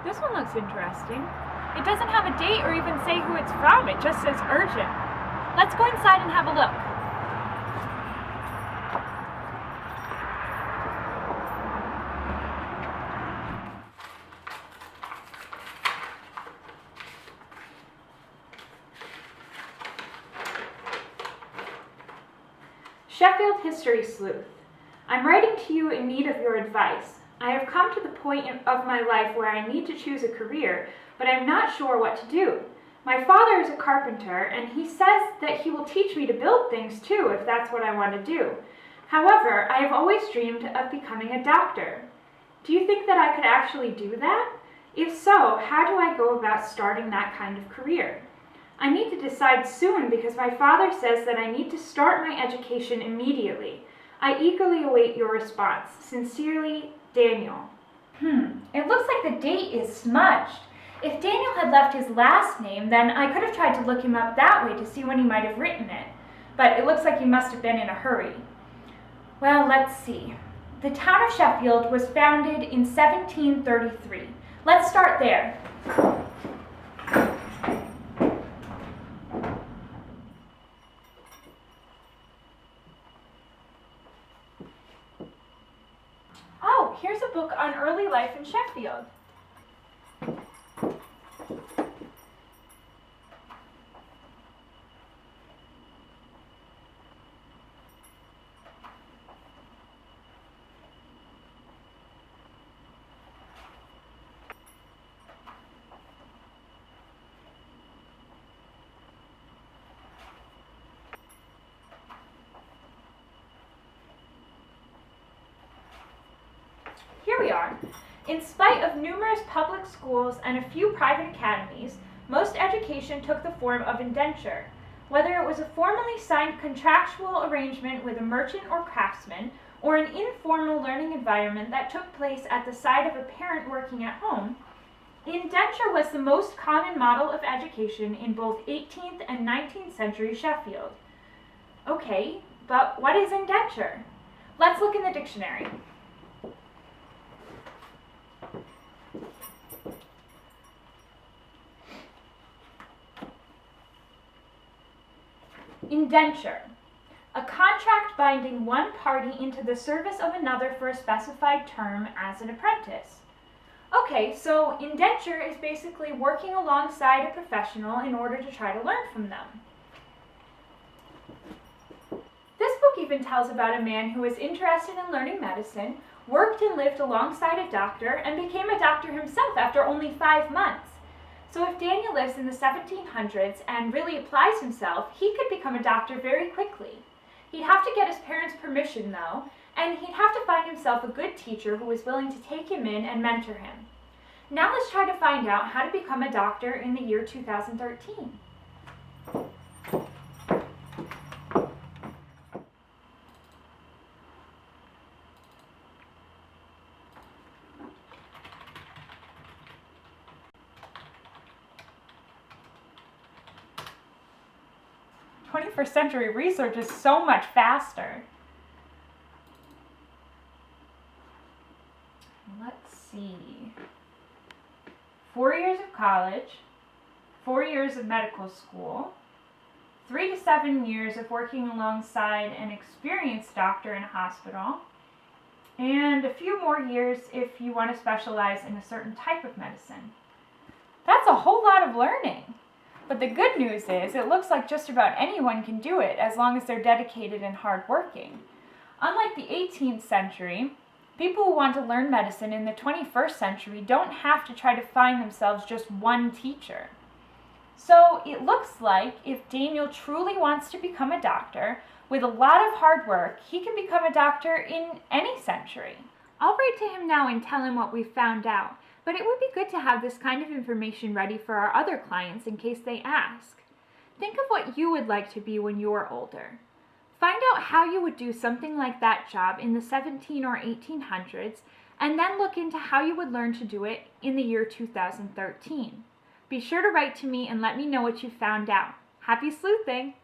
This one looks interesting. It doesn't have a date or even say who it's from. It just says urgent. Let's go inside and have a look. Sheffield History Sleuth. I'm writing to you in need of your advice. I have come to the point of my life where I need to choose a career, but I'm not sure what to do. My father is a carpenter, and he says that he will teach me to build things too if that's what I want to do. However, I have always dreamed of becoming a doctor. Do you think that I could actually do that? If so, how do I go about starting that kind of career? I need to decide soon because my father says that I need to start my education immediately. I eagerly await your response. Sincerely, Daniel. It looks like the date is smudged. If Daniel had left his last name, then I could have tried to look him up that way to see when he might have written it. But it looks like he must have been in a hurry. Well, let's see. The town of Sheffield was founded in 1733. Let's start there. Oh, here's a book on early life in Sheffield. Here we are. In spite of numerous public schools and a few private academies, most education took the form of indenture. Whether it was a formally signed contractual arrangement with a merchant or craftsman, or an informal learning environment that took place at the side of a parent working at home, indenture was the most common model of education in both 18th and 19th century Sheffield. Okay, but what is indenture? Let's look in the dictionary. Indenture. A contract binding one party into the service of another for a specified term as an apprentice. Okay, so indenture is basically working alongside a professional in order to try to learn from them. This book even tells about a man who was interested in learning medicine, worked and lived alongside a doctor, and became a doctor himself after only 5 months. So if Daniel lives in the 1700s and really applies himself, he could become a doctor very quickly. He'd have to get his parents' permission though, and he'd have to find himself a good teacher who was willing to take him in and mentor him. Now let's try to find out how to become a doctor in the year 2013. '21st century research is so much faster. Let's see. 4 years of college, 4 years of medical school, 3 to 7 years of working alongside an experienced doctor in a hospital, and a few more years if you want to specialize in a certain type of medicine. That's a whole lot of learning. But the good news is, it looks like just about anyone can do it as long as they're dedicated and hardworking. Unlike the 18th century, people who want to learn medicine in the 21st century don't have to try to find themselves just one teacher. So it looks like if Daniel truly wants to become a doctor, with a lot of hard work, he can become a doctor in any century. I'll write to him now and tell him what we've found out. But it would be good to have this kind of information ready for our other clients in case they ask. Think of what you would like to be when you're older. Find out how you would do something like that job in the 17 or 1800s, and then look into how you would learn to do it in the year 2013. Be sure to write to me and let me know what you found out. Happy sleuthing!